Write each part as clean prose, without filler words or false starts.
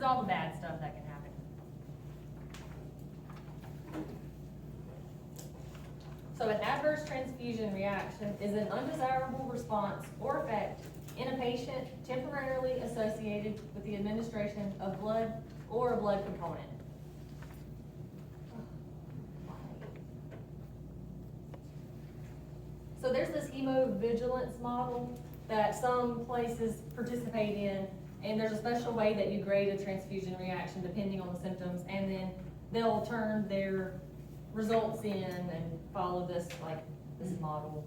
is all the bad stuff that can happen. So an adverse transfusion reaction is an undesirable response or effect in a patient temporarily associated with the administration of blood or a blood component. So there's this hemovigilance model that some places participate in, and there's a special way that you grade a transfusion reaction depending on the symptoms, and then they'll turn their results in and follow this, like, this model.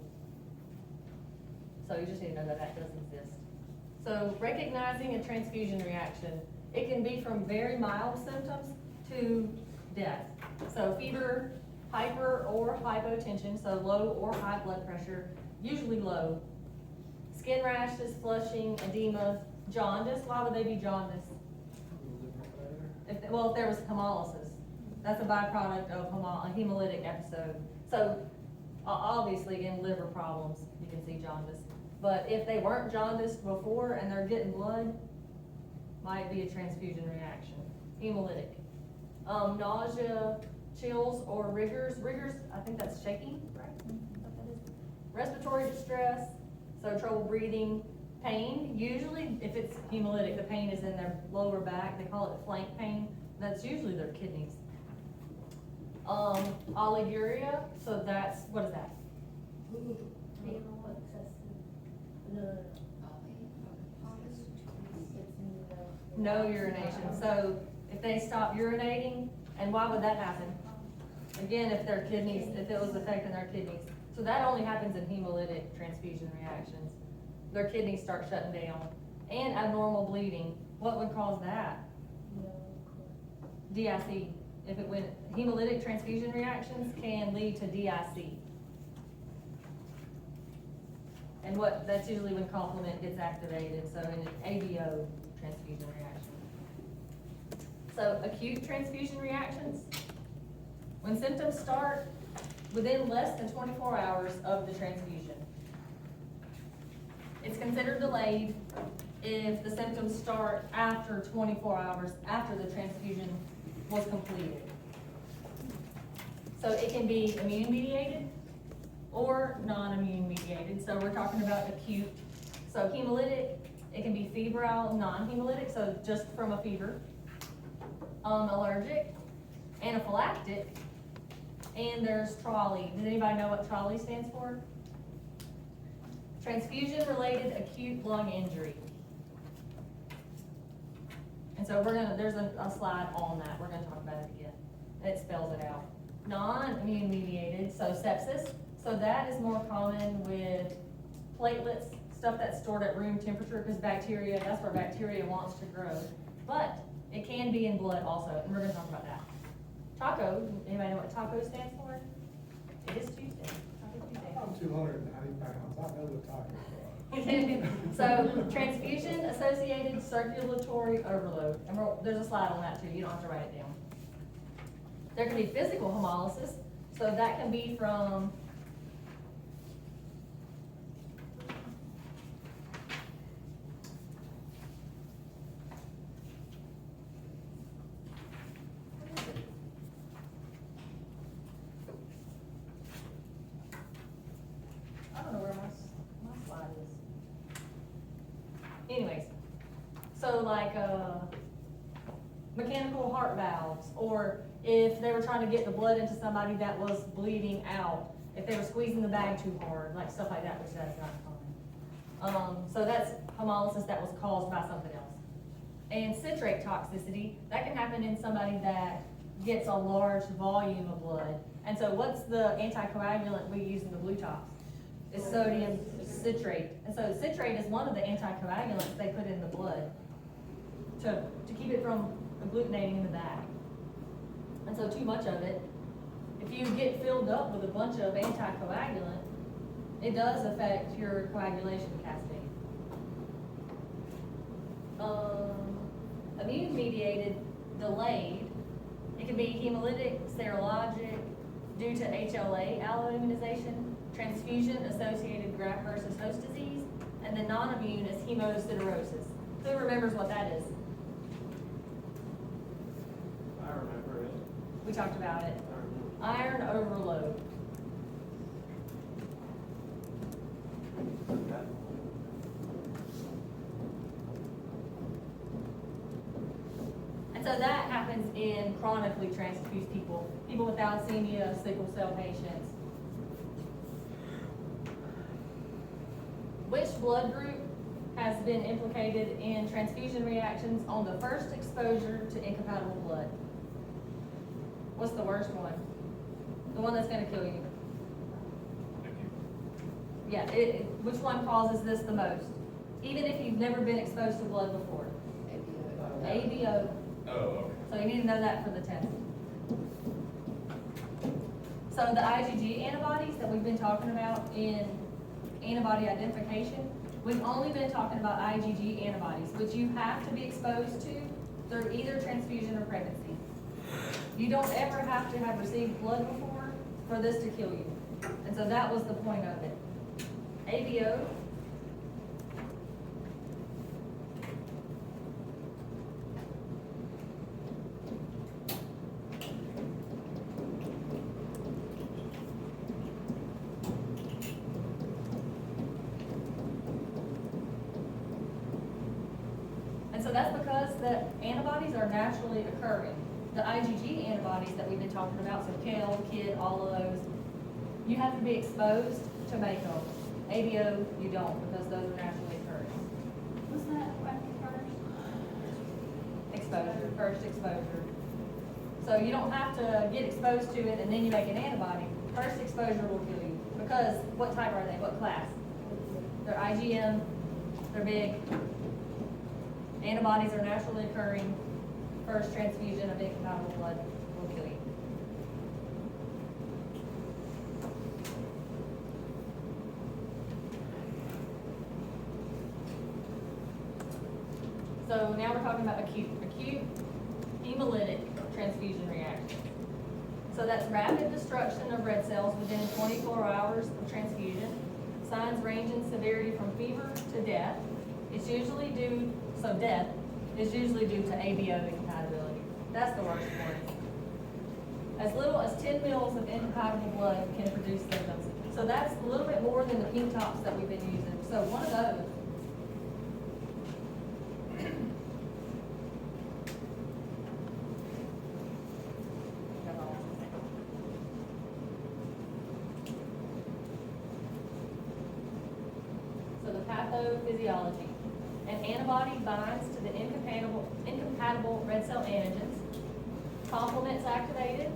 So you just need to know that that does exist. So recognizing a transfusion reaction, it can be from very mild symptoms to death. So fever, hyper or hypotension, so low or high blood pressure, usually low. Skin rashes, flushing, edema, jaundice. Why would they be jaundice? If there was hemolysis. That's a byproduct of a hemolytic episode. So obviously in liver problems, you can see jaundice. But if they weren't jaundiced before and they're getting blood, might be a transfusion reaction. Hemolytic. Nausea, chills, or rigors. Rigors, I think that's shaking, right? Is that what that is? Respiratory distress, so trouble breathing. Pain, usually if it's hemolytic, the pain is in their lower back. They call it flank pain. That's usually their kidneys. Oliguria, so that's, what is that? No urination. So if they stop urinating, and why would that happen? Again, if their kidneys, if it was affecting their kidneys. So that only happens in hemolytic transfusion reactions. Their kidneys start shutting down. And abnormal bleeding. What would cause that? DIC. If it went, hemolytic transfusion reactions can lead to DIC. And that's usually when complement gets activated, so in an ABO transfusion reaction. So acute transfusion reactions, when symptoms start within less than 24 hours of the transfusion. It's considered delayed if the symptoms start after 24 hours after the transfusion was completed. So it can be immune mediated or non-immune mediated. So we're talking about acute. So hemolytic, it can be febrile, non-hemolytic, so just from a fever. Allergic, anaphylactic, and there's TRALI. Does anybody know what TRALI stands for? Transfusion-related acute lung injury. And so there's a slide on that. We're gonna talk about it again. It spells it out. Non-immune mediated, so sepsis. So that is more common with platelets, stuff that's stored at room temperature, because bacteria, that's where bacteria wants to grow. But it can be in blood also, and we're gonna talk about that. TACO, anybody know what TACO stands for? It is Tuesday. Taco Tuesday. I'm 290 pounds, I know the talking. So transfusion associated circulatory overload, and there's a slide on that too, you don't have to write it down. There can be physical hemolysis, so that can be from I don't know where my slide is. Anyways, so like mechanical heart valves, or if they were trying to get the blood into somebody that was bleeding out, if they were squeezing the bag too hard, like stuff like that, which that's not common. So that's hemolysis that was caused by something else. And citrate toxicity, that can happen in somebody that gets a large volume of blood. And so what's the anticoagulant we use in the blue tops? It's sodium citrate. And so citrate is one of the anticoagulants they put in the blood to keep it from agglutinating in the back. And so too much of it, if you get filled up with a bunch of anticoagulant, it does affect your coagulation cascade. Immune mediated, delayed, it can be hemolytic, serologic, due to HLA alloimmunization, transfusion associated graft versus host disease, and then non-immune is hemosiderosis. Who remembers what that is? we talked about it. Iron overload. And so that happens in chronically transfused people, people with thalassemia, sickle cell patients. Which blood group has been implicated in transfusion reactions on the first exposure to incompatible blood? What's the worst one? The one that's gonna kill you? Yeah, which one causes this the most? Even if you've never been exposed to blood before? ABO. Oh, okay. So you need to know that for the test. So the IgG antibodies that we've been talking about in antibody identification, we've only been talking about IgG antibodies, which you have to be exposed to through either transfusion or pregnancy. You don't ever have to have received blood before for this to kill you. And so that was the point of it. ABO. And so that's because the antibodies are naturally occurring. The IgG antibodies that we've been talking about, so KIL, KID, all of those, you have to be exposed to make them. ABO, you don't, because those are naturally occurring. Was that what first? Exposure, first exposure. So you don't have to get exposed to it and then you make an antibody. First exposure will kill you, because what type are they, what class? They're IgM, they're big. Antibodies are naturally occurring. First transfusion of incompatible blood will kill you. So now we're talking about acute hemolytic transfusion reaction. So that's rapid destruction of red cells within 24 hours of transfusion. Signs range in severity from fever to death. It's usually due, so death is usually due to ABO incompatibility. That's the worst one. As little as 10 mils of incompatible blood can produce symptoms. So that's a little bit more than the pink tops that we've been using. So one of those. So the pathophysiology. An antibody binds to the incompatible red cell antigens. Complement's activated.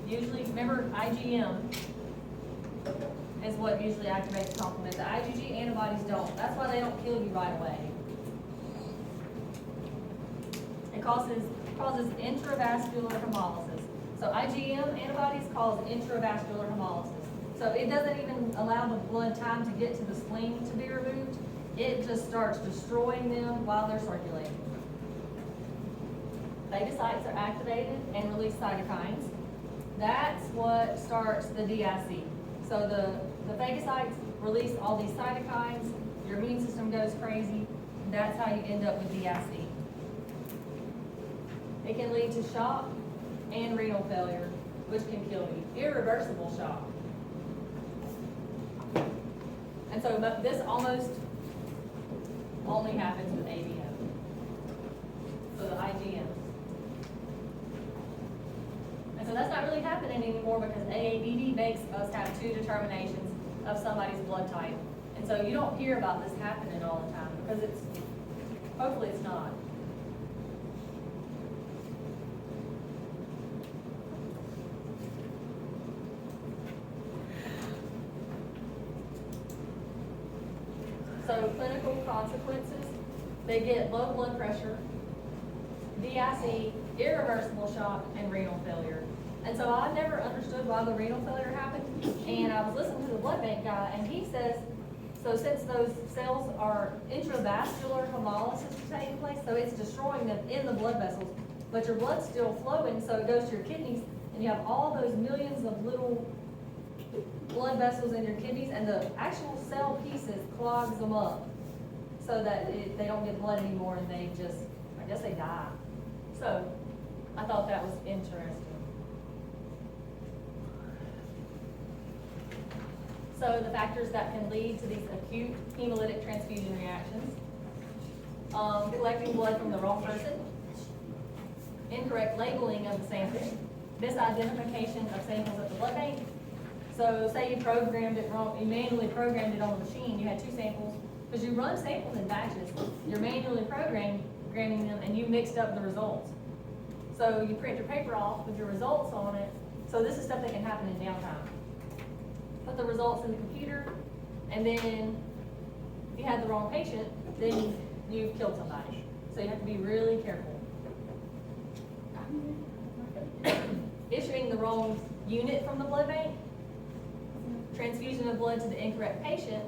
Usually, remember IgM is what usually activates complement. The IgG antibodies don't. That's why they don't kill you right away. It causes intravascular hemolysis. So IgM antibodies cause intravascular hemolysis. So it doesn't even allow the blood time to get to the spleen to be removed. It just starts destroying them while they're circulating. Phagocytes are activated and release cytokines. That's what starts the DIC. So the phagocytes release all these cytokines, your immune system goes crazy, and that's how you end up with DIC. It can lead to shock and renal failure, which can kill you. Irreversible shock. And so this almost only happens with ABM. So the IgM. And so that's not really happening anymore because AABB makes us have two determinations of somebody's blood type. And so you don't hear about this happening all the time because hopefully it's not. So clinical consequences, they get low blood pressure, DIC, irreversible shock, and renal failure. And so I never understood why the renal failure happened. And I was listening to the blood bank guy, and he says, so since those cells are intravascular hemolysis taking place, so it's destroying them in the blood vessels, but your blood's still flowing, so it goes to your kidneys, and you have all those millions of little blood vessels in your kidneys, and the actual cell pieces clogs them up so that they don't get blood anymore, and they just, I guess they die. So I thought that was interesting. So the factors that can lead to these acute hemolytic transfusion reactions, collecting blood from the wrong person, incorrect labeling of the sample, misidentification of samples at the blood bank. So say you programmed it wrong, you manually programmed it on the machine, you had two samples, because you run samples in batches, you're manually programming them and you mixed up the results. So you print your paper off with your results on it, so this is stuff that can happen in downtime. Put the results in the computer, and then if you had the wrong patient, then you've killed somebody. So you have to be really careful. Issuing the wrong unit from the blood bank, transfusion of blood to the incorrect patient,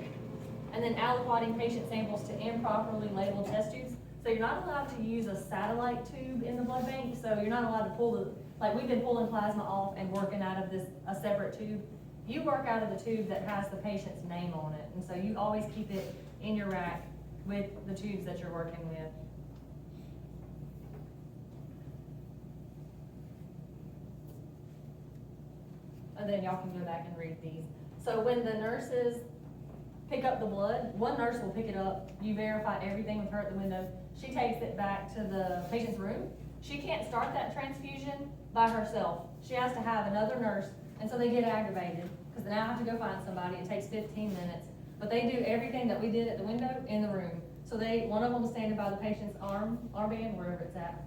and then aliquoting patient samples to improperly labeled test tubes. So you're not allowed to use a satellite tube in the blood bank, so you're not allowed to pull the, like we've been pulling plasma off and working out of a separate tube. You work out of the tube that has the patient's name on it, and so you always keep it in your rack with the tubes that you're working with. And then y'all can go back and read these. So when the nurses pick up the blood, one nurse will pick it up, you verify everything with her at the window, she takes it back to the patient's room. She can't start that transfusion by herself. She has to have another nurse, and so they get aggravated, because they now have to go find somebody, it takes 15 minutes. But they do everything that we did at the window in the room. So one of them is standing by the patient's armband, wherever it's at,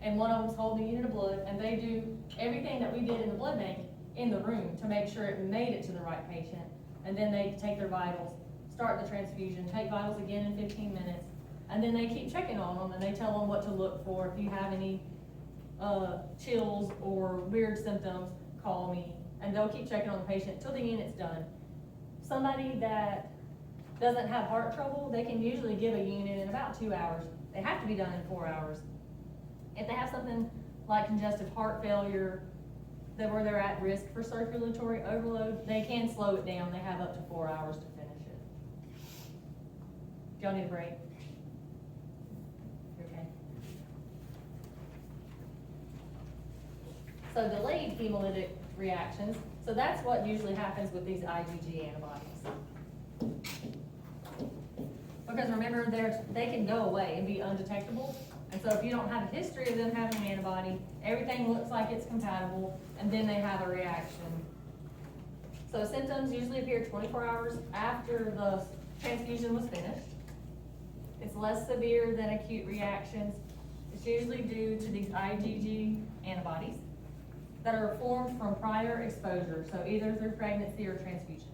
and one of them's holding a unit of blood, and they do everything that we did in the blood bank in the room to make sure it made it to the right patient. And then they take their vitals, start the transfusion, take vitals again in 15 minutes, and then they keep checking on them, and they tell them what to look for. If you have any chills or weird symptoms, call me, and they'll keep checking on the patient till the unit's done. Somebody that doesn't have heart trouble, they can usually give a unit in about 2 hours. They have to be done in 4 hours. If they have something like congestive heart failure, where they're at risk for circulatory overload, they can slow it down. They have up to 4 hours to finish it. Do y'all need a break? You okay? So delayed hemolytic reactions. So that's what usually happens with these IgG antibodies. Because remember, they can go away and be undetectable. And so if you don't have a history of them having an antibody, everything looks like it's compatible, and then they have a reaction. So symptoms usually appear 24 hours after the transfusion was finished. It's less severe than acute reactions. It's usually due to these IgG antibodies that are formed from prior exposure, so either through pregnancy or transfusion.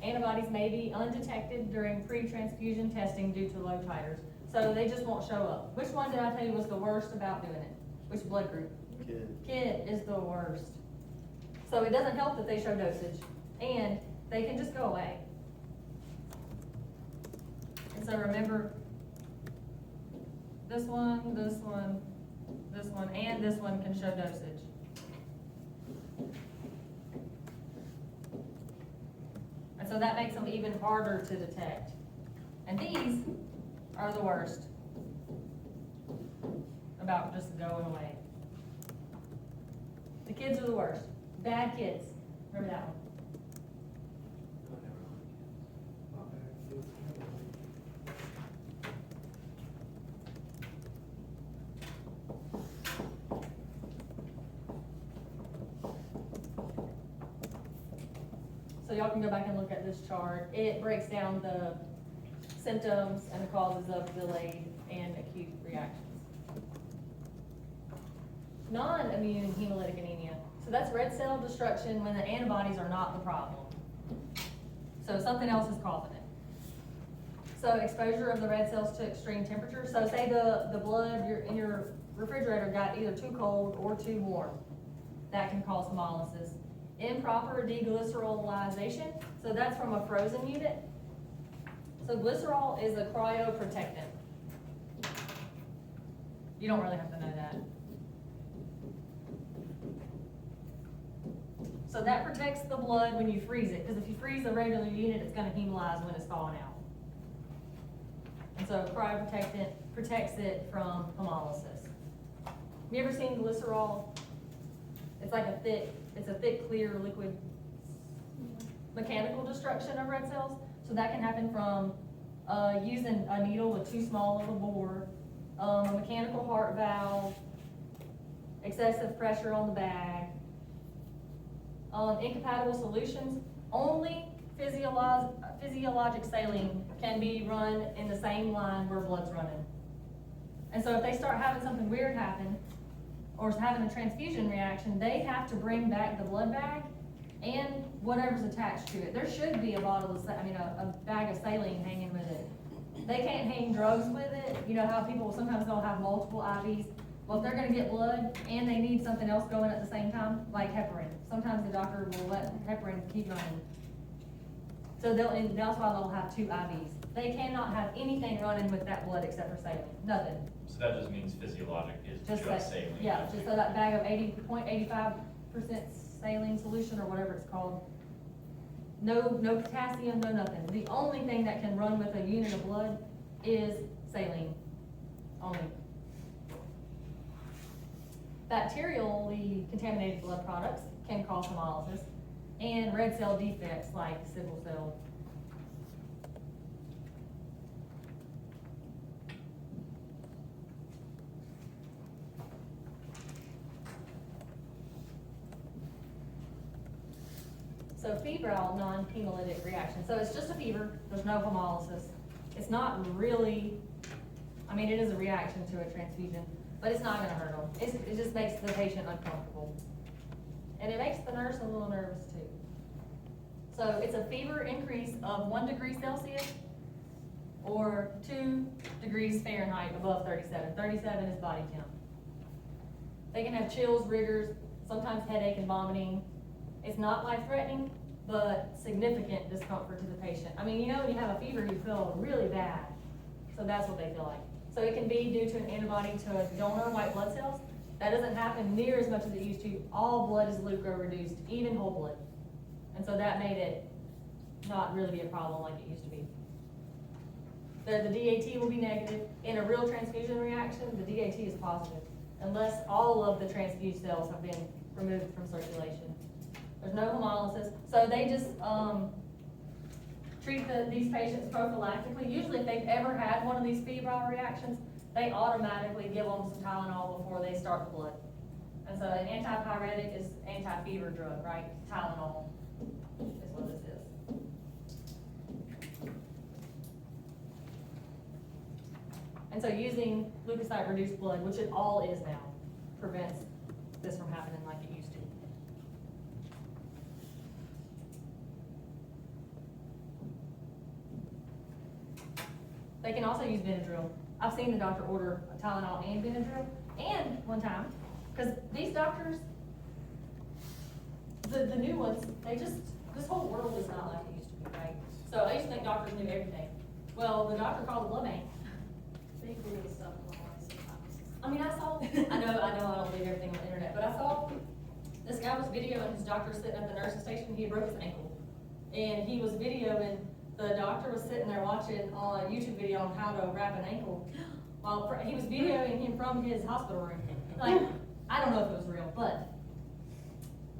Antibodies may be undetected during pre-transfusion testing due to low titers. So they just won't show up. Which one did I tell you was the worst about doing it? Which blood group? Kid is the worst. So it doesn't help that they show dosage, and they can just go away. And so remember, this one, and this one can show dosage. And so that makes them even harder to detect. And these are the worst about just going away. The kids are the worst. Bad kids. Remember that one. Not bad, kids, So y'all can go back and look at this chart. It breaks down the symptoms and the causes of delayed and acute reactions. Non-immune hemolytic anemia. So that's red cell destruction when the antibodies are not the problem. So something else is causing it. So exposure of the red cells to extreme temperature. So say the blood in your refrigerator got either too cold or too warm. That can cause hemolysis. Improper deglycerolization. So that's from a frozen unit. So glycerol is a cryoprotectant. You don't really have to know that. So that protects the blood when you freeze it, because if you freeze a regular unit, it's going to hemolyze when it's thawing out. And so cryoprotectant protects it from hemolysis. Have you ever seen glycerol? It's like a thick, clear liquid. mechanical destruction of red cells. So that can happen from, using a needle with too small of a bore, a mechanical heart valve, excessive pressure on the bag. Incompatible solutions, only physiologic saline can be run in the same line where blood's running. And so if they start having something weird happen, or is having a transfusion reaction, they have to bring back the blood bag and whatever's attached to it. There should be a bottle of, a bag of saline hanging with it. They can't hang drugs with it. You know how people, sometimes they'll have multiple IVs. Well, if they're gonna get blood and they need something else going at the same time, like heparin, sometimes the doctor will let heparin keep running. So and that's why they'll have 2 IVs. They cannot have anything running with that blood except for saline, nothing. So that just means physiologic is Just just that, saline. yeah, just so that bag of 80.85% saline solution or whatever it's called. No potassium, no nothing. The only thing that can run with a unit of blood is saline, only. Bacterially contaminated blood products can cause hemolysis, and red cell defects like sickle cell. So febrile non-hemolytic reaction, so it's just a fever, there's no hemolysis. It's not really, it is a reaction to a transfusion, but it's not gonna hurt them. It just makes the patient uncomfortable. And it makes the nurse a little nervous too. So it's a fever increase of 1 degree Celsius or 2 degrees Fahrenheit above 37. 37 is body temp. They can have chills, rigors, sometimes headache and vomiting. It's not life-threatening, but significant discomfort to the patient. When you have a fever, you feel really bad. So that's what they feel like. So it can be due to an antibody to a donor white blood cells. That doesn't happen near as much as it used to. All blood is leuko-reduced, even whole blood. And so that made it not really be a problem like it used to be. The DAT will be negative. In a real transfusion reaction, the DAT is positive, unless all of the transfused cells have been removed from circulation. There's no hemolysis. So they just treat these patients prophylactically. Usually if they've ever had one of these febrile reactions, they automatically give them some Tylenol before they start the blood. And so an antipyretic is anti-fever drug, right? Tylenol is what this is. And so using leukocyte-reduced blood, which it all is now, prevents this from happening like it used to. They can also use Benadryl. I've seen the doctor order a Tylenol and Benadryl, and one time, because these doctors, the new ones, this whole world is not like it used to be, right? So I used to think doctors knew everything. Well, the doctor called the blood bank. They Google stuff online sometimes. I know I don't believe everything on the internet, but I saw this guy was videoing his doctor sitting at the nursing station. He broke his ankle, and he was videoing. The doctor was sitting there watching a YouTube video on how to wrap an ankle. While he was videoing him from his hospital room. Like, I don't know if it was real, but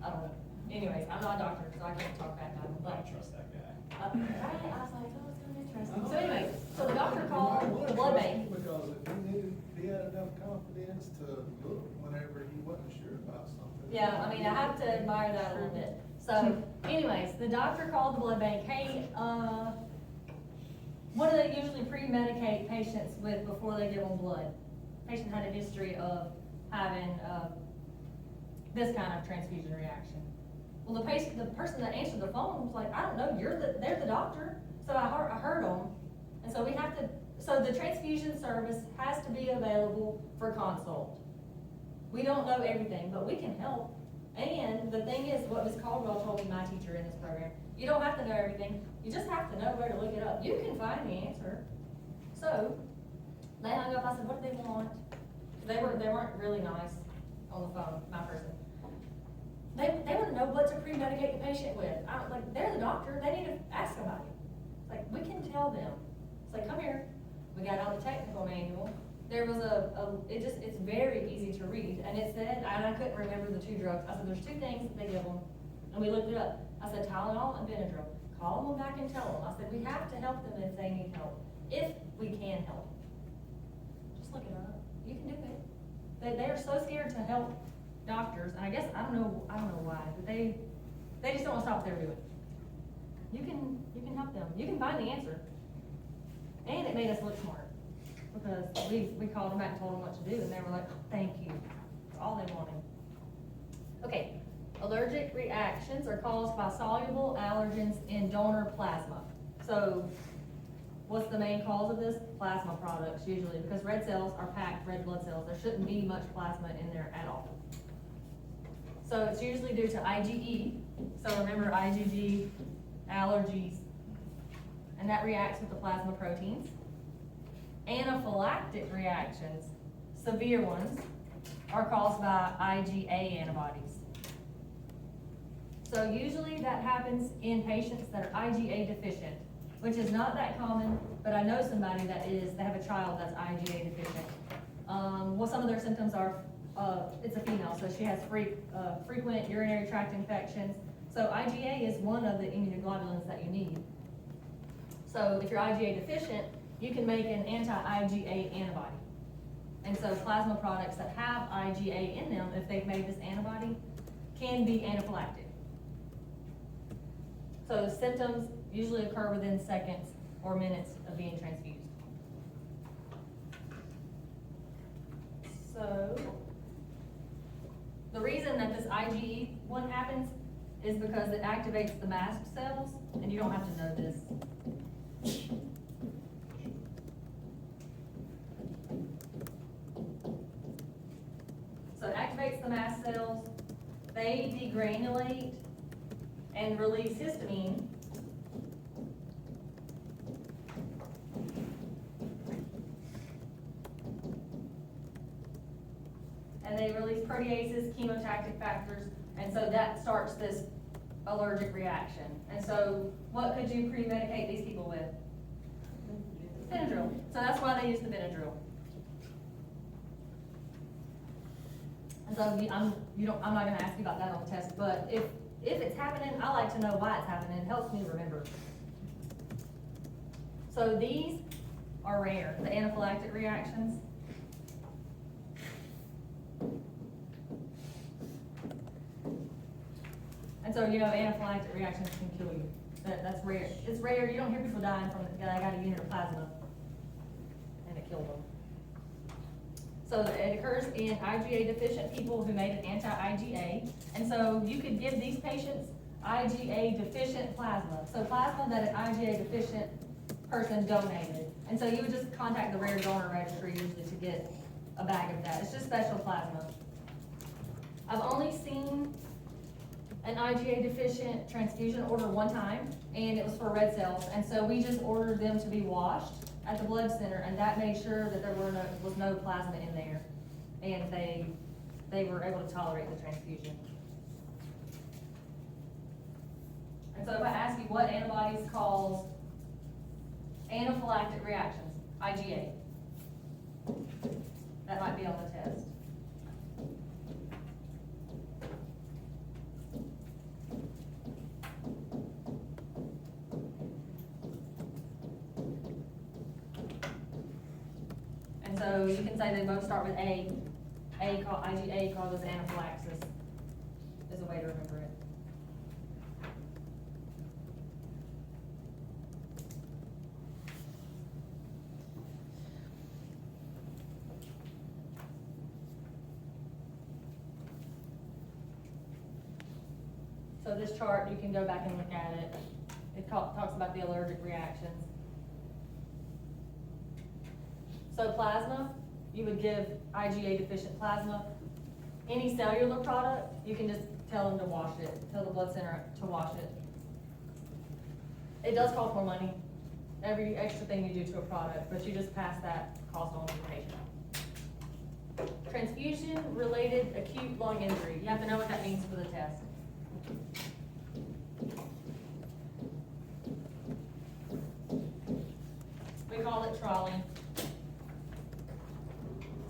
I don't know. Anyways, I'm not a doctor, so I can't talk bad about him. I But don't trust that guy. right, I was like, oh, it's gonna be interesting. So anyways, so the doctor called the blood bank. Because if he had enough confidence to look whenever he wasn't sure about something. Yeah, I have to admire that a little bit. So anyways, the doctor called the blood bank, hey, what do they usually pre-medicate patients with before they give them blood? Patient had a history of having, this kind of transfusion reaction. Well, the person that answered the phone was like, I don't know, they're the doctor. So I heard them. And so so the transfusion service has to be available for consult. We don't know everything, but we can help. And the thing is, what Ms. Caldwell told me, my teacher in this program, you don't have to know everything, you just have to know where to look it up. You can find the answer. So, they hung up, I said, what do they want? They weren't really nice on the phone, my person. They want to know what to pre-medicate the patient with. They're the doctor, they need to ask somebody. Like, we can tell them. It's like, come here, we got out the technical manual. There was it's very easy to read, and it said, and I couldn't remember the 2 drugs. I said, there's 2 things that they give them, and we looked it up. I said Tylenol and Benadryl. Call them back and tell them. I said, we have to help them if they need help, if we can help. Just look it up. You can do it. They are so scared to help doctors, and I guess, I don't know why, but they just don't wanna stop what they're doing. You can help them. You can find the answer. And it made us look smart, because we called them back and told them what to do, and they were like, thank you. That's all they wanted. Okay, allergic reactions are caused by soluble allergens in donor plasma. So, what's the main cause of this? Plasma products usually, because red cells are packed red blood cells. There shouldn't be much plasma in there at all. So it's usually due to IgE. So remember IgG, allergies, and that reacts with the plasma proteins. Anaphylactic reactions, severe ones, are caused by IgA antibodies. So usually that happens in patients that are IgA deficient, which is not that common, but I know somebody that is, they have a child that's IgA deficient. What some of their symptoms are, it's a female, so she has frequent urinary tract infections. So IgA is one of the immunoglobulins that you need. So if you're IgA deficient, you can make an anti-IgA antibody. And so plasma products that have IgA in them, if they've made this antibody, can be anaphylactic. So symptoms usually occur within seconds or minutes of being transfused. So the reason that this IgE one happens is because it activates the mast cells, and you don't have to know this. So it activates the mast cells, they degranulate and release histamine. And they release proteases, chemotactic factors, and so that starts this allergic reaction. And so what could you pre-medicate these people with? Benadryl. So that's why they use the Benadryl. And so I'm not gonna ask you about that on the test, but if it's happening, I like to know why it's happening. It helps me remember. So these are rare, the anaphylactic reactions. And so, anaphylactic reactions can kill you. That's rare. It's rare. You don't hear people dying from it. I got a unit of plasma and it killed them. So it occurs in IgA deficient people who made an anti-IgA. And so you could give these patients IgA deficient plasma. So plasma that an IgA deficient person donated. And so you would just contact the rare donor registry usually to get a bag of that. It's just special plasma. I've only seen an IgA deficient transfusion order one time, and it was for red cells. And so we just ordered them to be washed at the blood center, and that made sure that there was no plasma in there. And they were able to tolerate the transfusion. And so if I ask you what antibodies cause anaphylactic reactions, IgA. That might be on the test. And so you can say they both start with A. IgA causes anaphylaxis, is a way to remember it. So this chart, you can go back and look at it. It talks about the allergic reactions. So plasma, you would give IgA deficient plasma. Any cellular product, you can just tell them to wash it, tell the blood center to wash it. It does cost more money, every extra thing you do to a product, but you just pass that cost on to the patient. Transfusion-related acute lung injury. You have to know what that means for the test. We call it trolley.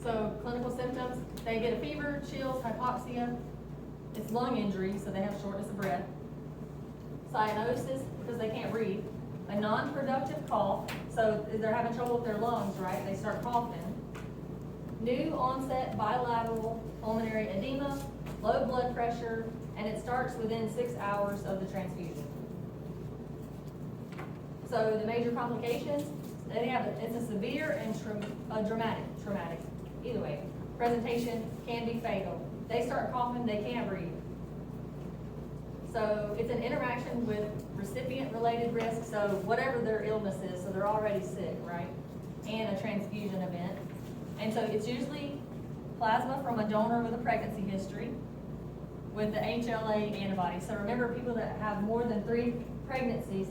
So clinical symptoms, they get a fever, chills, hypoxia. It's lung injury, so they have shortness of breath. cyanosis, because they can't breathe, a non-productive cough, so if they're having trouble with their lungs, right, they start coughing. New onset bilateral pulmonary edema, low blood pressure, and it starts within 6 hours of the transfusion. So the major complications, it's a severe and traumatic, either way. Presentation can be fatal. They start coughing, they can't breathe. So it's an interaction with recipient-related risk, so whatever their illness is, so they're already sick, right? And a transfusion event. And so it's usually plasma from a donor with a pregnancy history with the HLA antibodies. So remember, people that have more than 3 pregnancies,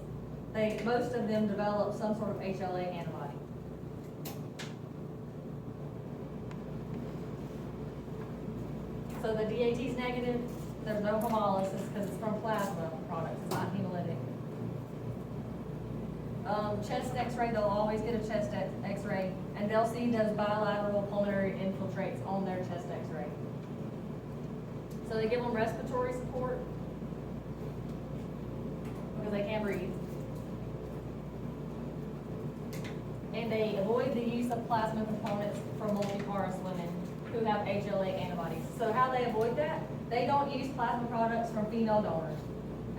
most of them develop some sort of HLA antibody. So the DAT is negative, there's no hemolysis because it's from plasma products, it's not hemolytic. Chest x-ray, they'll always get a chest x-ray, and they'll see those bilateral pulmonary infiltrates on their chest x-ray. So they give them respiratory support because they can't breathe. And they avoid the use of plasma components for multiparous women who have HLA antibodies. So how they avoid that? They don't use plasma products from female donors.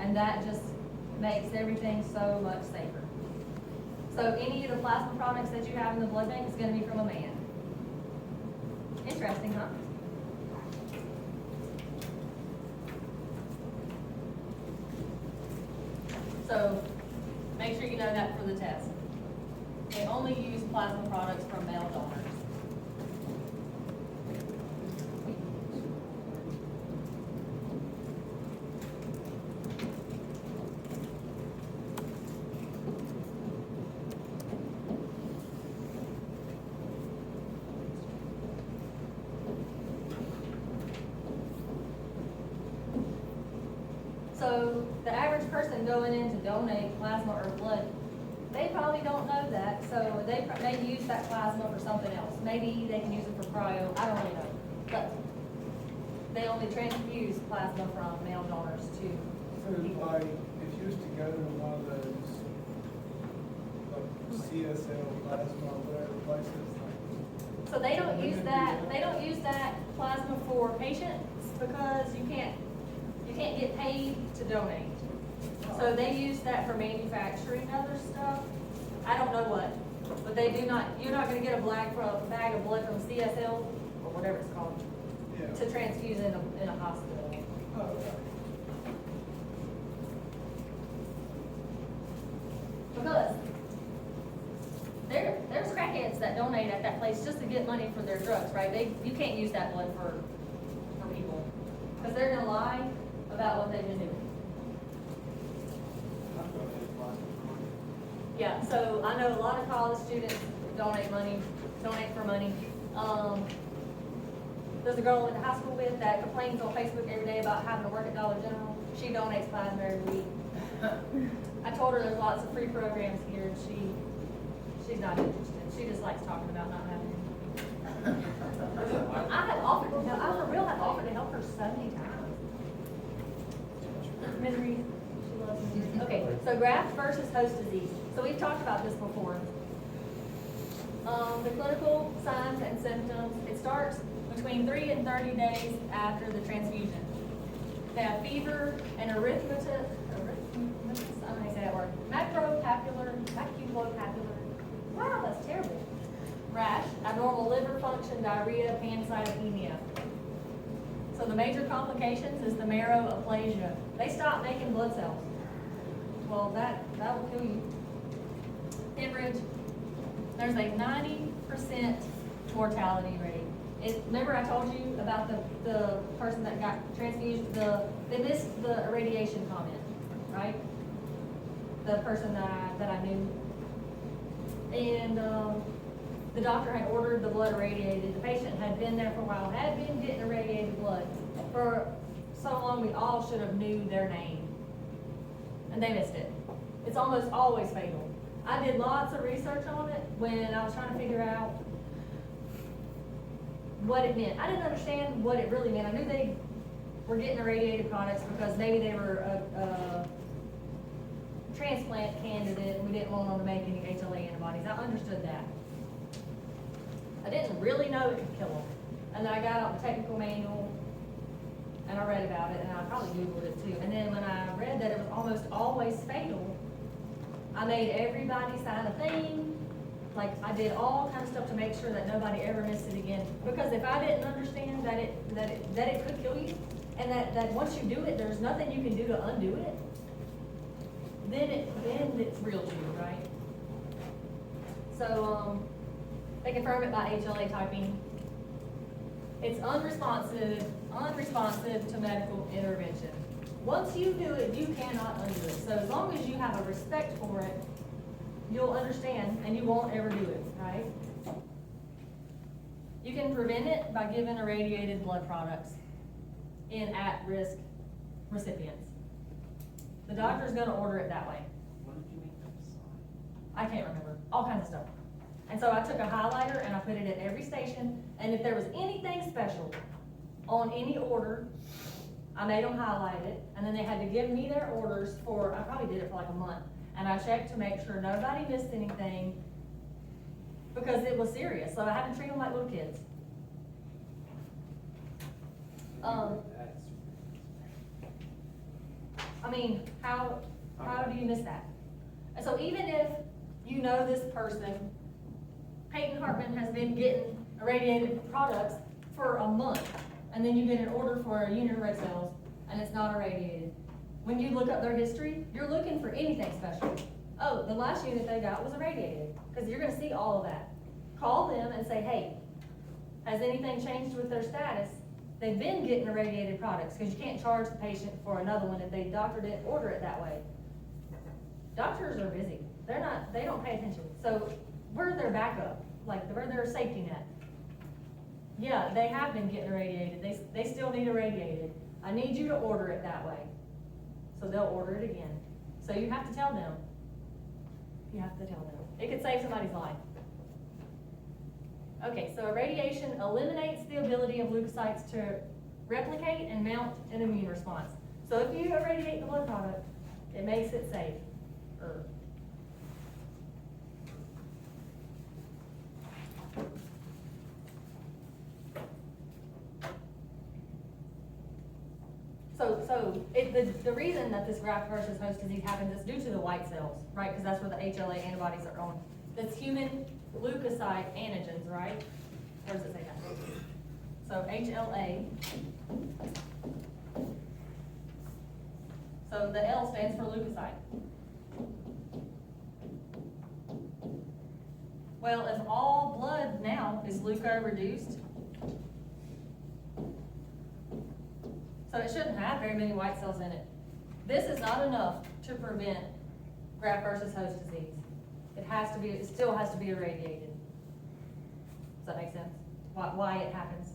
And that just makes everything so much safer. So any of the plasma products that you have in the blood bank is gonna be from a man. Interesting, huh? So make sure you know that for the test. They only use plasma products from male donors. So the average person going in to donate plasma or blood, they probably don't know that, so they may use that plasma for something else. Maybe they can use it for cryo, I don't really know. But they only transfuse plasma from male donors to So people. like, if you was to go to one of those, like CSL plasma or whatever places, like, So they don't use that plasma for patients because you can't get paid to donate. So they use that for manufacturing other stuff. I don't know what, but they do not, you're not gonna get a bag of blood from CSL or whatever it's called yeah. to transfuse in a hospital. Oh, okay. Because there's crackheads that donate at that place just to get money for their drugs, right? You can't use that blood for people. Because they're gonna lie about what they've been doing. Yeah, so I know a lot of college students donate for money. There's a girl I went to high school with that complains on Facebook every day about having to work at Dollar General. She donates plasma every week. I told her there's lots of free programs here, and she's not interested. She just likes talking about not having it. I for real have offered to help her so many times. Misery, she loves misery. Okay, so graft versus host disease. So we've talked about this before. The clinical signs and symptoms, it starts between 3 and 30 days after the transfusion. They have fever and erythematous, I don't know how you say that word, maculopapular, wow, that's terrible. Rash, abnormal liver function, diarrhea, pancytopenia. So the major complications is the marrow aplasia. They stop making blood cells. Well, that will kill you. Hemorrhage, there's a 90% mortality rate. Remember I told you about the person that got transfused, they missed the irradiation comment, right? The person that I knew. And the doctor had ordered the blood irradiated. The patient had been there for a while, had been getting irradiated blood for so long we all should have knew their name. And they missed it. It's almost always fatal. I did lots of research on it when I was trying to figure out what it meant. I didn't understand what it really meant. I knew they were getting irradiated products because maybe they were transplant candidate, and we didn't want them to make any HLA antibodies. I understood that. I didn't really know it could kill them. And then I got out the technical manual, and I read about it, and I probably Googled it too. And then when I read that it was almost always fatal, I made everybody sign a thing. Like, I did all kinds of stuff to make sure that nobody ever missed it again. Because if I didn't understand that it could kill you, and that once you do it, there's nothing you can do to undo it, then it's real to you, right? So, they confirm it by HLA typing. It's unresponsive to medical intervention. Once you do it, you cannot undo it. So as long as you have a respect for it, you'll understand and you won't ever do it, right? You can prevent it by giving irradiated blood products in at-risk recipients. The doctor's gonna order it that way. What did you make them sign? I can't remember, all kinds of stuff. And so I took a highlighter and I put it at every station, and if there was anything special on any order, I made them highlight it, and then they had to give me their orders for, I probably did it for like a month, and I checked to make sure nobody missed anything, because it was serious, so I had to treat them like little kids. I mean, how do you miss that? And so even if you know this person, Peyton Hartman has been getting irradiated products for a month, and then you get an order for a unit of red cells, and it's not irradiated. When you look up their history, you're looking for anything special. Oh, the last unit they got was irradiated, because you're gonna see all of that. Call them and say, hey, has anything changed with their status? They've been getting irradiated products, because you can't charge the patient for another one if the doctor didn't order it that way. Doctors are busy. They don't pay attention. So we're their backup, like we're their safety net. Yeah, they have been getting irradiated. They still need irradiated. I need you to order it that way. So they'll order it again. So you have to tell them. You have to tell them. It could save somebody's life. Okay, so irradiation eliminates the ability of leukocytes to replicate and mount an immune response. So if you irradiate the blood product, it makes it safe. The reason that this graft versus host disease happens is due to the white cells, right? Because that's where the HLA antibodies are on. That's human leukocyte antigens, right? Where does it say that? So HLA. So the L stands for leukocyte. Well, if all blood now is leuko-reduced, so it shouldn't have very many white cells in it. This is not enough to prevent graft versus host disease. It still has to be irradiated. Does that make sense? Why it happens?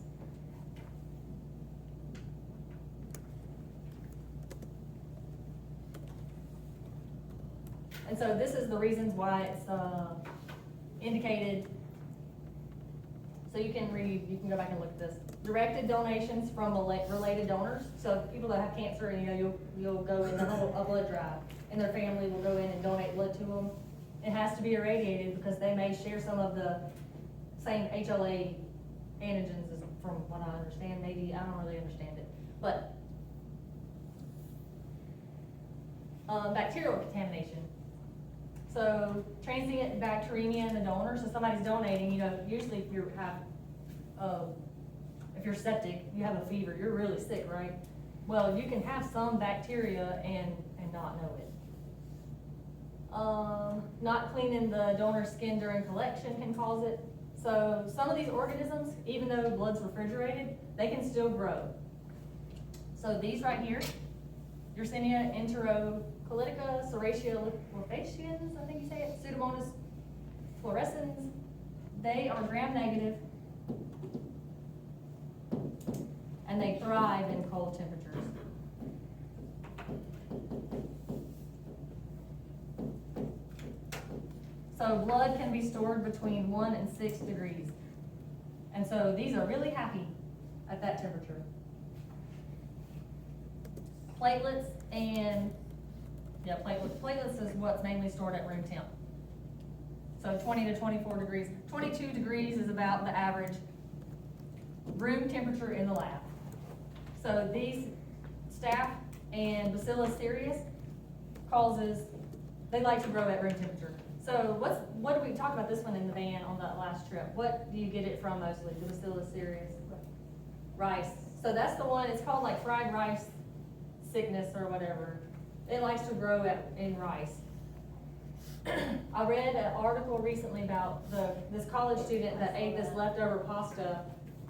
And so this is the reasons why it's indicated. So you can go back and look at this. Directed donations from related donors. So people that have cancer, and you'll go in a blood drive, and their family will go in and donate blood to them. It has to be irradiated because they may share some of the same HLA antigens, as from what I understand. Maybe, I don't really understand it. But bacterial contamination. So transient bacteremia in the donor. So somebody's donating, usually if you're septic, you have a fever, you're really sick, right? Well, you can have some bacteria and not know it. Not cleaning the donor's skin during collection can cause it. So some of these organisms, even though blood's refrigerated, they can still grow. So these right here, Yersinia enterocolitica, Serratia liquefaciens, I think you say it, Pseudomonas fluorescens, they are gram-negative, and they thrive in cold temperatures. So blood can be stored between 1 and 6 degrees. And so these are really happy at that temperature. Platelets and Yeah, platelets is what's mainly stored at room temp. So 20 to 24 degrees. 22 degrees is about the average room temperature in the lab. So these staph and Bacillus cereus they like to grow at room temperature. So what did we talk about this one in the van on that last trip? What do you get it from mostly, the Bacillus cereus? Rice. So that's the one, it's called like fried rice sickness or whatever. It likes to grow in rice. I read an article recently about this college student that ate this leftover pasta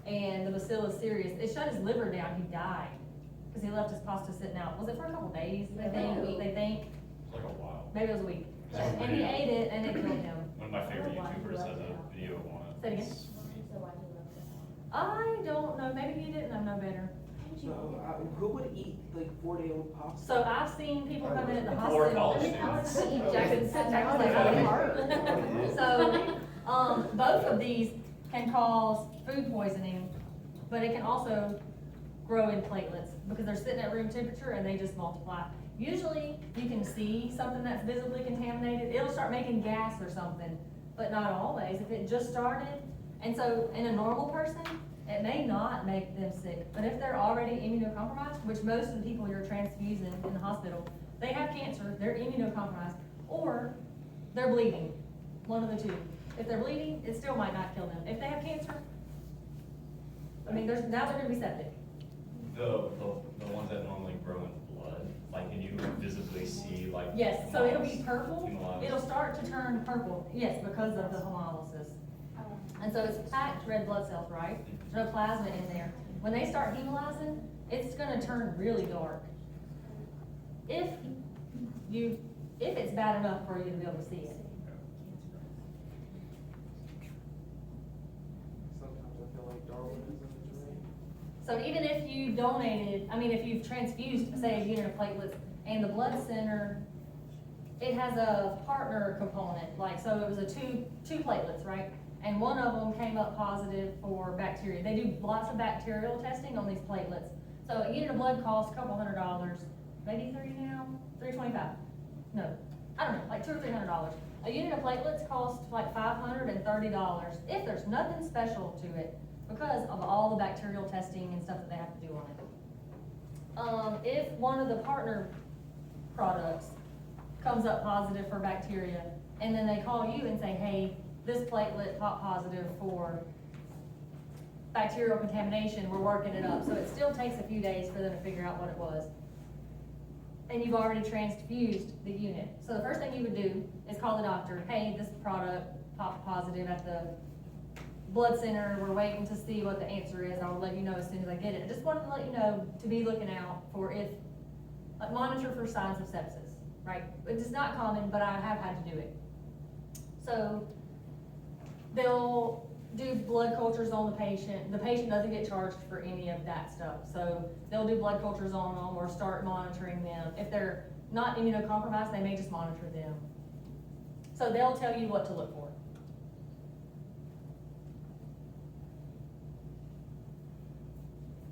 and the Bacillus cereus. It shut his liver down, he died. Because he left his pasta sitting out. Was it for a couple days, they think? It's like a while. Maybe it was a week. Is that And he video? ate it and it killed him. One of my favorite YouTubers has a video on it. Say it again. So why do you love that? I don't know, maybe he didn't, I know better. So, who would eat like 4-day-old pasta? So I've seen people come in at the Before hospital. college students. Jackson's like, "Oh." So, both of these can cause food poisoning, but it can also grow in platelets because they're sitting at room temperature and they just multiply. Usually, you can see something that's visibly contaminated, it'll start making gas or something, but not always. If it just started, and so in a normal person, it may not make them sick, but if they're already immunocompromised, which most of the people you're transfusing in the hospital, they have cancer, they're immunocompromised, or they're bleeding, one of the two. If they're bleeding, it still might not kill them. If they have cancer, I mean, now they're gonna be septic. The ones that normally grow in blood, like, can you visibly see, like? Yes, so it'll be purple, hemolysis? it'll start to turn purple, yes, because of the hemolysis. And so it's packed red blood cells, right? There's no plasma in there. When they start hemolyzing, it's gonna turn really dark. If it's bad enough for you to be able to see it. Sometimes I feel like Darwinism is right. So even if you donated, if you've transfused, say, a unit of platelets, and the blood center, it has a partner component, like, so it was two platelets, right? And one of them came up positive for bacteria. They do lots of bacterial testing on these platelets. So a unit of blood costs a couple $100, maybe three now, $325. No, I don't know, like $200 or $300. A unit of platelets costs like $530 if there's nothing special to it because of all the bacterial testing and stuff that they have to do on it. If one of the partner products comes up positive for bacteria, and then they call you and say, hey, this platelet popped positive for bacterial contamination, we're working it up. So it still takes a few days for them to figure out what it was. And you've already transfused the unit. So the first thing you would do is call the doctor, hey, this product popped positive at the blood center, we're waiting to see what the answer is, I'll let you know as soon as I get it. I just wanted to let you know to be looking out for monitor for signs of sepsis, right? It's not common, but I have had to do it. So they'll do blood cultures on the patient. The patient doesn't get charged for any of that stuff. So they'll do blood cultures on them or start monitoring them. If they're not immunocompromised, they may just monitor them. So they'll tell you what to look for.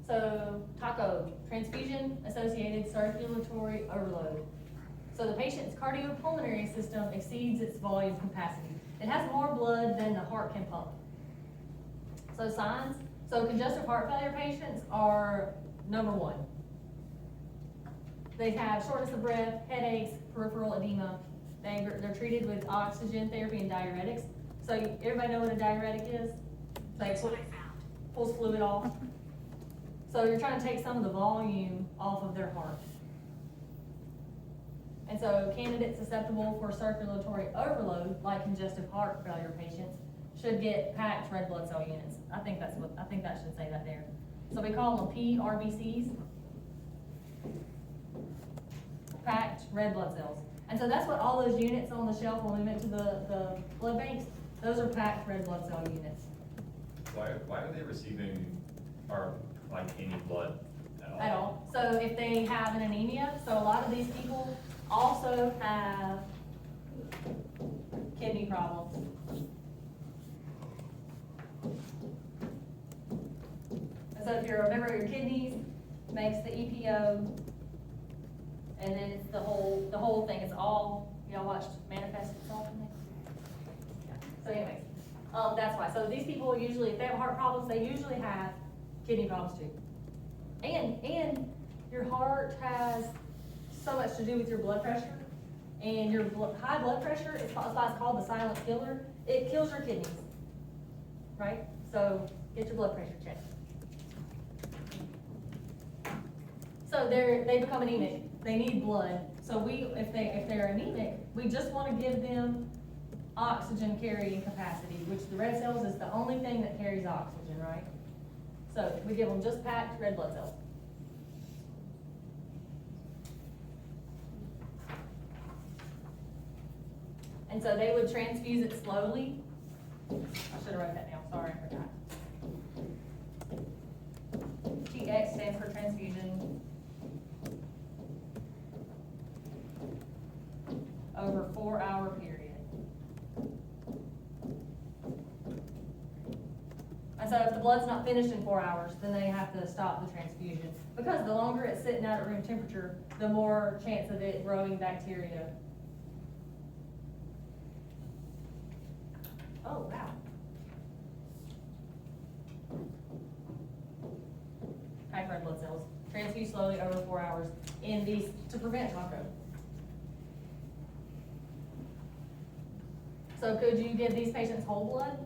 So TACO, transfusion-associated circulatory overload. So the patient's cardiopulmonary system exceeds its volume capacity. It has more blood than the heart can pump. So signs, congestive heart failure patients are number one. They have shortness of breath, headaches, peripheral edema. They're treated with oxygen therapy and diuretics. So everybody know what a diuretic is? Like pulls fluid off. So you're trying to take some of the volume off of their heart. And so candidates susceptible for circulatory overload, like congestive heart failure patients, should get packed red blood cell units. I think that should say that there. So we call them PRBCs, packed red blood cells. And so that's what all those units on the shelf when we went to the blood banks, those are packed red blood cell units. Why are they receiving, or like any blood at all? At all. So if they have an anemia, so a lot of these people also have kidney problems. And so if you're a member of your kidneys, makes the EPO, And then it's the whole thing, it's all, y'all watched Manifest Itself in there? Yeah. So anyways, that's why, so these people usually, if they have heart problems, they usually have kidney problems too. And your heart has so much to do with your blood pressure, and your high blood pressure, that's why it's called the silent killer, it kills your kidneys, right? So, get your blood pressure checked. So they become anemic, they need blood, so if they're anemic, we just wanna give them oxygen carrying capacity, which the red cells is the only thing that carries oxygen, right? So, we give them just packed red blood cells. And so they would transfuse it slowly. I should have wrote that down, sorry, I forgot. TX stands for transfusion. Over a 4-hour period. And so if the blood's not finished in 4 hours, then they have to stop the transfusion. Because the longer it's sitting out at room temperature, the more chance of it growing bacteria. Oh, wow. Packed red blood cells, transfuse slowly over 4 hours in these, to prevent taco. So could you give these patients whole blood?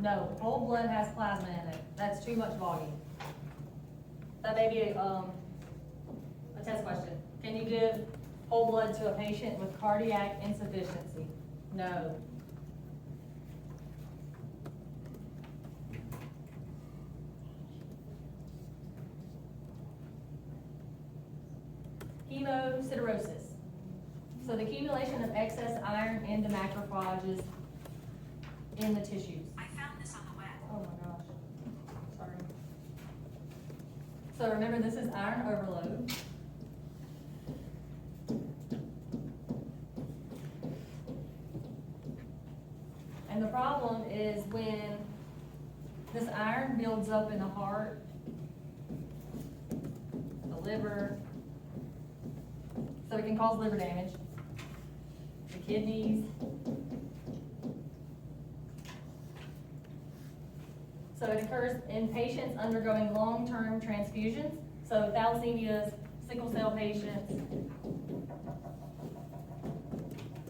No, whole blood has plasma in it, that's too much volume. That may be a test question. Can you give whole blood to a patient with cardiac insufficiency? No. Hemosiderosis. So the accumulation of excess iron into macrophages in the tissues. I found this on the web. Oh my gosh, sorry. So remember, this is iron overload. And the problem is when this iron builds up in the heart, the liver, so it can cause liver damage, the kidneys. So it occurs in patients undergoing long-term transfusions, so thalassemias, sickle cell patients,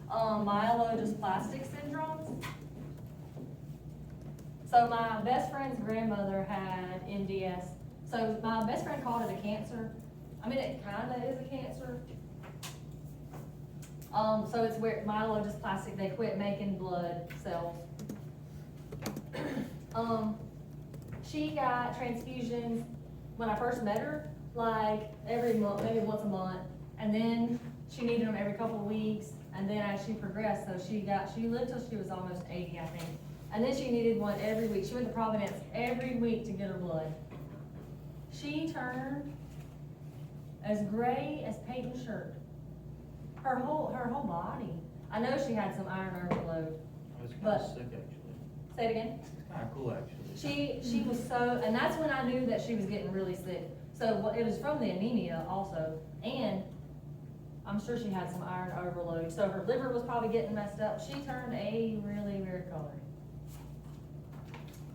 myelodysplastic syndromes. So my best friend's grandmother had MDS. So my best friend called it a cancer. I mean, it kinda is a cancer. So it's where myelodysplastic, they quit making blood cells. She got transfusions when I first met her, like every month, maybe once a month, and then she needed them every couple of weeks, and then as she progressed, so she lived till she was almost 80, I think. And then she needed one every week. She went to Providence every week to get her blood. She turned as gray as Peyton's shirt. Her whole body. I know she had some iron overload. I was kind But- of sick, actually. Say it again. It's kind of cool, actually. She was so, and that's when I knew that she was getting really sick. So it was from the anemia also, and I'm sure she had some iron overload. So her liver was probably getting messed up. She turned a really weird color.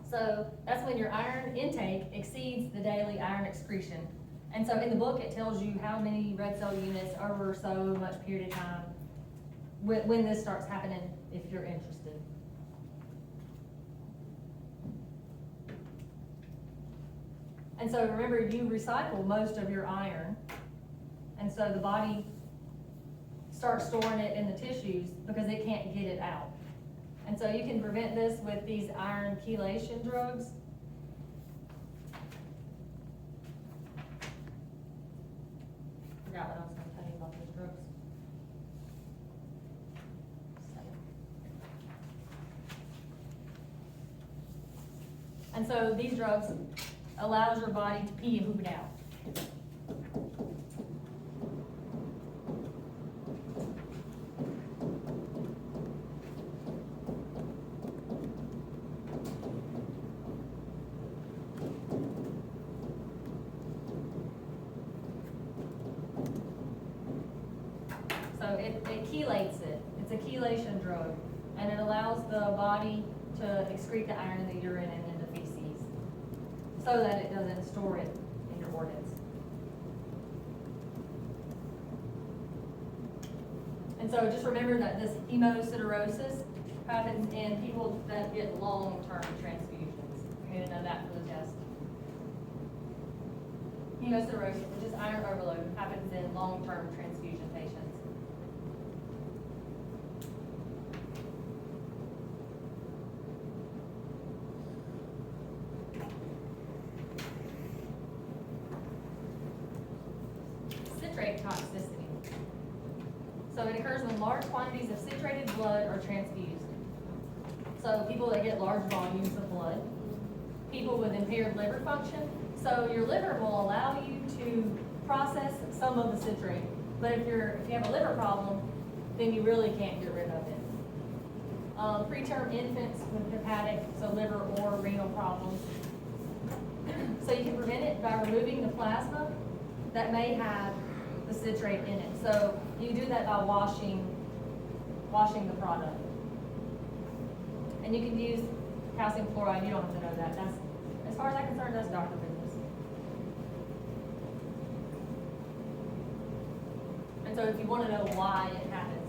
So that's when your iron intake exceeds the daily iron excretion. And so in the book, it tells you how many red cell units over so much period of time when this starts happening, if you're interested. And so remember, you recycle most of your iron, and so the body starts storing it in the tissues because it can't get it out. And so you can prevent this with these iron chelation drugs. Forgot what I was gonna tell you about those drugs. And so these drugs allows your body to pee and poop it out. chelates it. It's a chelation drug, and it allows the body to excrete the iron in the urine and in the feces, so that it doesn't store it in your organs. And so just remember that this hemosiderosis happens in people that get long-term transfusions. You need to know that for the test. Hemosiderosis, which is iron overload, happens in long-term transfusion patients. Citrate toxicity. So it occurs when large quantities of citrated blood are transfused. So people that get large volumes of blood, people with impaired liver function. So your liver will allow you to process some of the citrate, but if you have a liver problem, then you really can't get rid of it. Preterm infants with hepatic, so liver or renal problems. So you can prevent it by removing the plasma that may have the citrate in it. So you do that by washing the product. And you can use calcium chloride. You don't have to know that. That's, as far as I'm concerned, that's doctor business. And so if you want to know why it happens,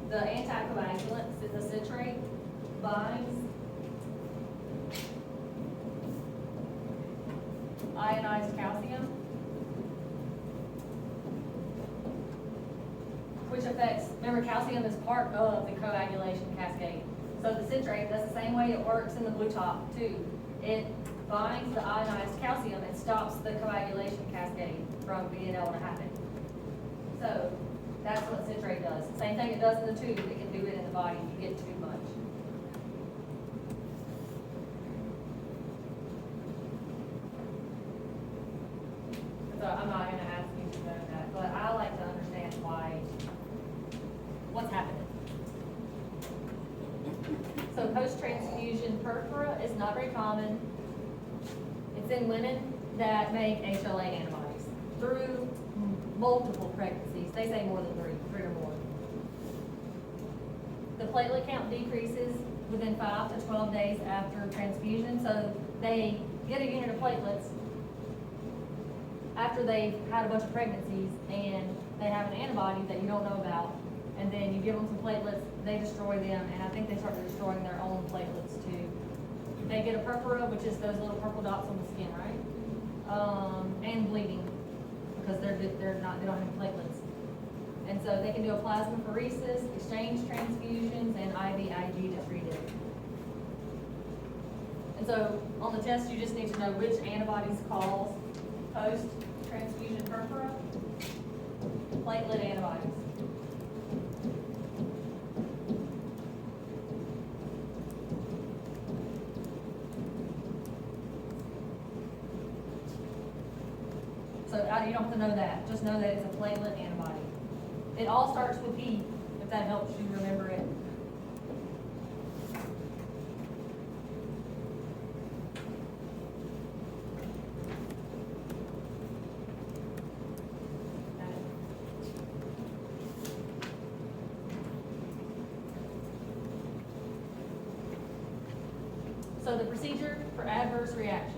the anticoagulant, the citrate, binds ionized calcium, which affects, remember, calcium is part of the coagulation cascade. So the citrate, that's the same way it works in the blue top too. It binds the ionized calcium and stops the coagulation cascade from being able to happen. So that's what citrate does. Same thing it does in the tube, it can do it in the body if you get too much. So I'm not gonna ask you to know that, but I like to understand what's happening. So post-transfusion purpura is not very common. It's in women that make HLA antibodies through multiple pregnancies. They say more than three or more. The platelet count decreases within 5 to 12 days after transfusion. So they get a unit of platelets after they've had a bunch of pregnancies and they have an antibody that you don't know about. And then you give them some platelets, they destroy them, and I think they started destroying their own platelets too. They get a purpura, which is those little purple dots on the skin, right? And bleeding, because they don't have any platelets. And so they can do a plasmapheresis, exchange transfusions, and IVIG to treat it. And so on the test, you just need to know which antibodies cause post-transfusion purpura. Platelet antibodies. So you don't have to know that, just know that it's a platelet antibody. It all starts with P, if that helps you remember it. So the procedure for adverse reactions.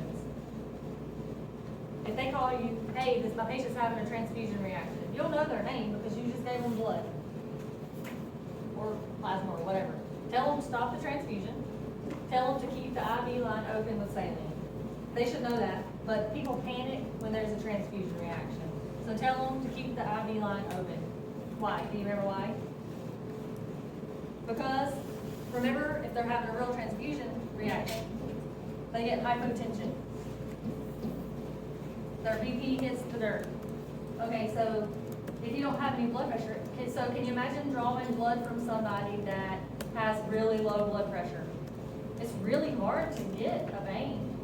If they call you, hey, my patient's having a transfusion reaction, you'll know their name because you just gave them blood or plasma or whatever. Tell them to stop the transfusion. Tell them to keep the IV line open with saline. They should know that, but people panic when there's a transfusion reaction. So tell them to keep the IV line open. Why? Do you remember why? Because, remember, if they're having a real transfusion reaction, they get hypotension. Their BP hits the dirt. Okay, so if you don't have any blood pressure, so can you imagine drawing blood from somebody that has really low blood pressure? It's really hard to get a vein.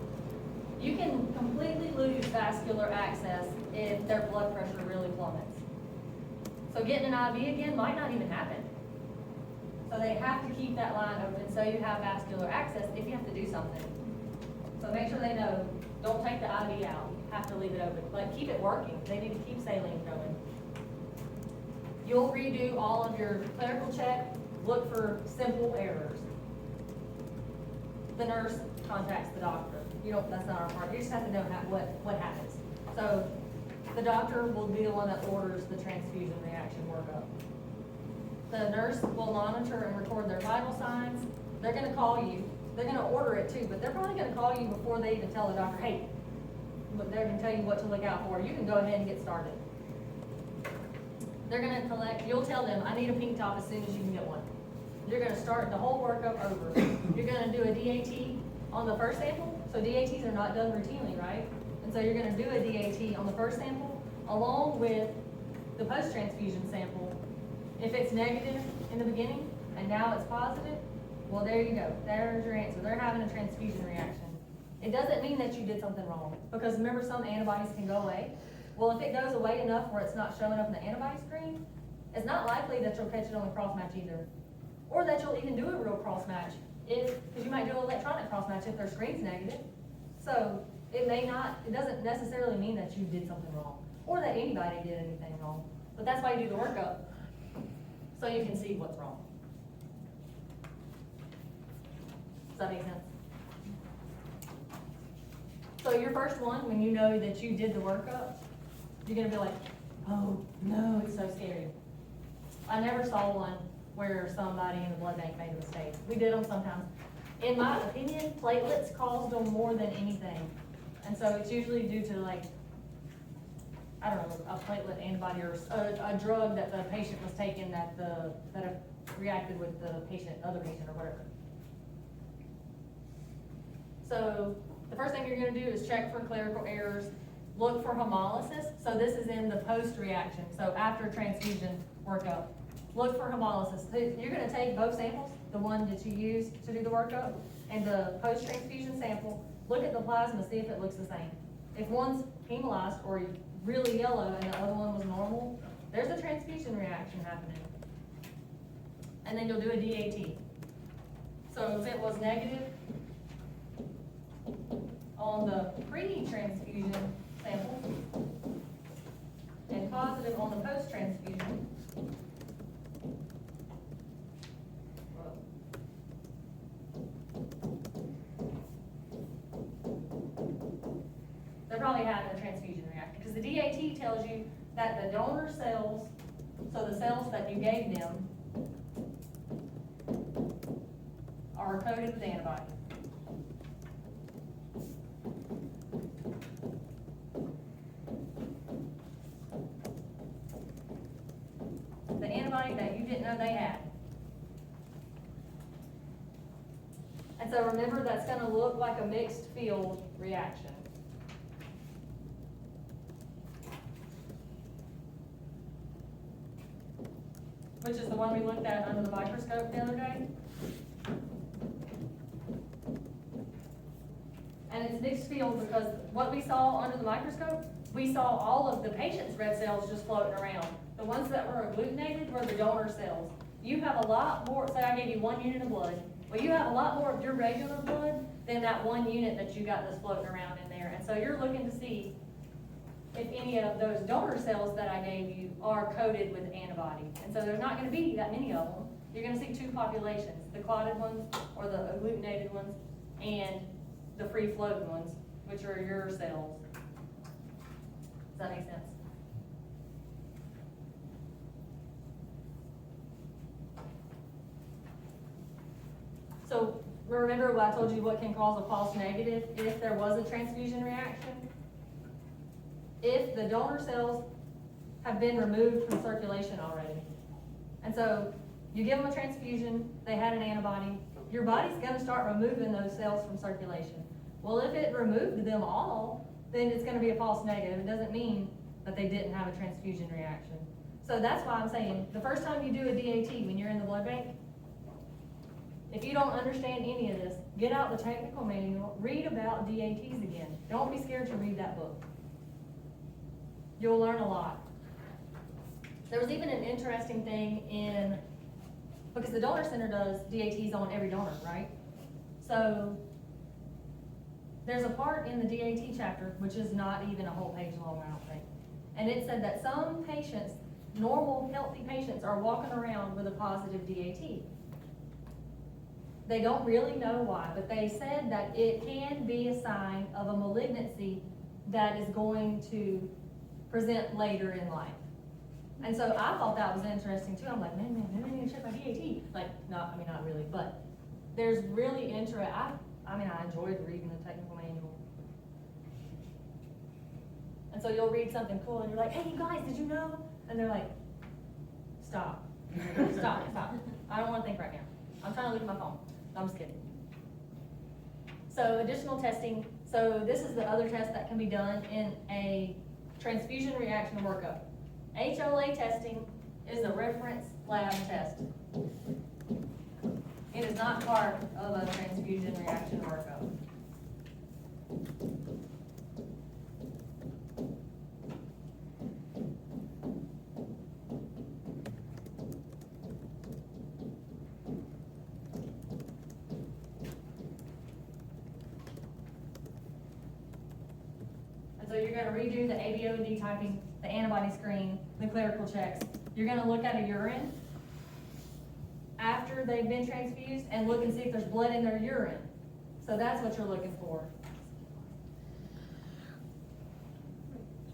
You can completely lose vascular access if their blood pressure really plummets. So getting an IV again might not even happen. So they have to keep that line open so you have vascular access if you have to do something. So make sure they know, don't take the IV out, have to leave it open. But keep it working. They need to keep saline going. You'll redo all of your clerical check, look for simple errors. The nurse contacts the doctor. You don't, that's not our part. You just have to know what happens. So the doctor will be the one that orders the transfusion reaction workup. The nurse will monitor and record their vital signs. They're gonna call you. They're gonna order it too, but they're probably gonna call you before they even tell the doctor, hey, but they're gonna tell you what to look out for. You can go ahead and get started. They're gonna collect, you'll tell them, I need a pink top as soon as you can get one. You're gonna start the whole workup over. You're gonna do a DAT on the first sample, so DATs are not done routinely, right? And so you're gonna do a DAT on the first sample along with the post-transfusion sample. If it's negative in the beginning and now it's positive, well, there you go. There's your answer. They're having a transfusion reaction. It doesn't mean that you did something wrong, because remember, some antibodies can go away. Well, if it goes away enough where it's not showing up in the antibody screen, it's not likely that you'll catch it on the cross match either. Or that you'll even do a real cross match, because you might do an electronic cross match if their screen's negative. So it doesn't necessarily mean that you did something wrong, or that anybody did anything wrong. But that's why you do the workup, so you can see what's wrong. Does that make sense? So your first one, when you know that you did the workup, you're gonna be like, oh no, it's so scary. I never saw one where somebody in the blood bank made a mistake. We did them sometimes. In my opinion, platelets caused them more than anything. And so it's usually due to, like, I don't know, a platelet antibody or a drug that the patient was taking that reacted with the other patient or whatever. So the first thing you're gonna do is check for clerical errors, look for hemolysis. So this is in the post-reaction, so after transfusion workup. Look for hemolysis. You're gonna take both samples, the one that you used to do the workup and the post-transfusion sample, look at the plasma, see if it looks the same. If one's hemolyzed or really yellow and the other one was normal, there's a transfusion reaction happening. And then you'll do a DAT. So if it was negative on the pre-transfusion sample and positive on the post-transfusion, they're probably having a transfusion reaction, because the DAT tells you that the donor cells, so the cells that you gave them, are coated with antibody. The antibody that you didn't know they had. And so remember, that's gonna look like a mixed field reaction. Which is the one we looked at under the microscope the other day. And it's mixed field because what we saw under the microscope, we saw all of the patient's red cells just floating around. The ones that were agglutinated were the donor cells. You have a lot more, say I gave you 1 unit of blood, well, you have a lot more of your regular blood than that 1 unit that you got that's floating around in there. And so you're looking to see if any of those donor cells that I gave you are coated with antibody. And so there's not gonna be that many of them. You're gonna see two populations, the clotted ones or the agglutinated ones and the free floating ones, which are your cells. Does that make sense? So remember what I told you what can cause a false negative if there was a transfusion reaction? If the donor cells have been removed from circulation already. And so you give them a transfusion, they had an antibody, your body's gonna start removing those cells from circulation. Well, if it removed them all, then it's gonna be a false negative. It doesn't mean that they didn't have a transfusion reaction. So that's why I'm saying, the first time you do a DAT when you're in the blood bank, if you don't understand any of this, get out the technical manual, read about DATs again. Don't be scared to read that book. You'll learn a lot. There was even an interesting thing because the donor center does DATs on every donor, right? So there's a part in the DAT chapter, which is not even a whole page long, I don't think. And it said that some patients normal, healthy patients are walking around with a positive DAT. They don't really know why, but they said that it can be a sign of a malignancy that is going to present later in life. And so I thought that was interesting too. I'm like, man, maybe I need to check my DAT. Like, not really, but there's really I enjoyed reading the technical manual. And so you'll read something cool and you're like, hey, you guys, did you know? And they're like, stop, stop. I don't wanna think right now. I'm trying to look at my phone. No, I'm just kidding. So additional testing. So this is the other test that can be done in a transfusion reaction workup. HLA testing is a reference lab test. It is not part of a transfusion reaction workup. And so you're gonna redo the ABO&D typing, the antibody screen, the clerical checks. You're gonna look at a urine after they've been transfused and look and see if there's blood in their urine. So that's what you're looking for.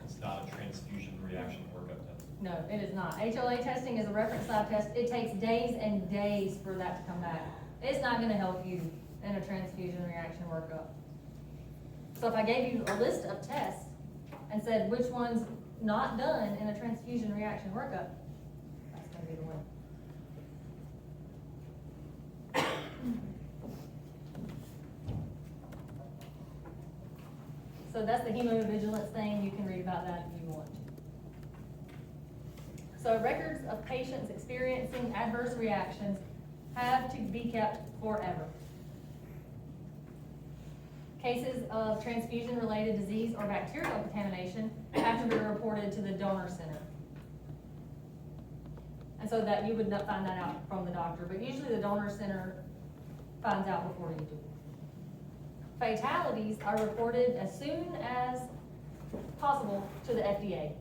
It's not a transfusion reaction workup test. No, it is not. HLA testing is a reference lab test. It takes days and days for that to come back. It's not gonna help you in a transfusion reaction workup. So if I gave you a list of tests and said which one's not done in a transfusion reaction workup, that's gonna be the one. So that's the hemovigilance thing. You can read about that if you want to. So records of patients experiencing adverse reactions have to be kept forever. Cases of transfusion-related disease or bacterial contamination have to be reported to the donor center. And so that you would not find that out from the doctor, but usually the donor center finds out before you do. Fatalities are reported as soon as possible to the FDA.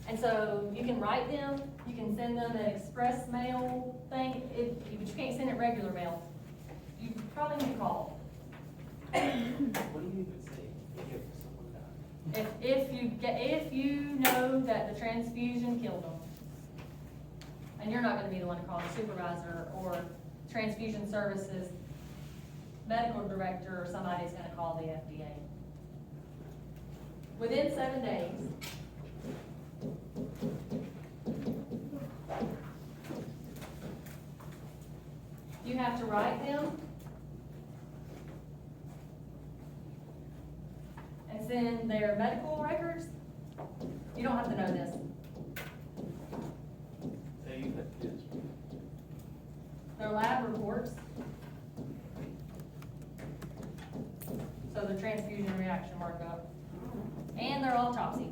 And so you can write them, you can send them an express mail thing, but you can't send it regular mail. You probably need to call. What do you even say if someone died? If you know that the transfusion killed them, and you're not gonna be the one to call the supervisor or transfusion services medical director, or somebody's gonna call the FDA. Within 7 days, you have to write them and send their medical records. You don't have to know this. Say you had kids. Their lab reports. So the transfusion reaction workup. And their autopsy.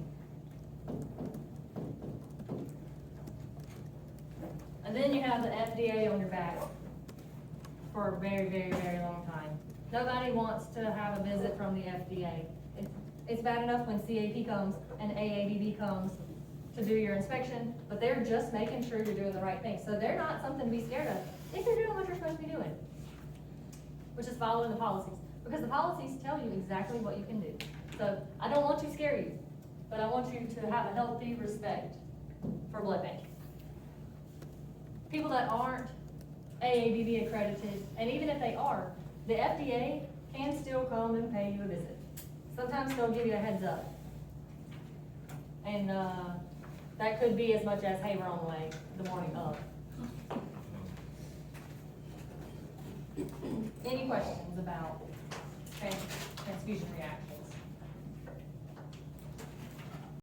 And then you have the FDA on your back for a very, very, very long time. Nobody wants to have a visit from the FDA. It's bad enough when CAP comes and AABB comes to do your inspection, but they're just making sure you're doing the right thing. So they're not something to be scared of if you're doing what you're supposed to be doing, which is following the policies. Because the policies tell you exactly what you can do. So I don't want to scare you, but I want you to have a healthy respect for blood banking. People that aren't AABB accredited, and even if they are, the FDA can still come and pay you a visit. Sometimes they'll give you a heads up. And that could be as much as, hey, we're on the way the morning of. Any questions about transfusion reaction?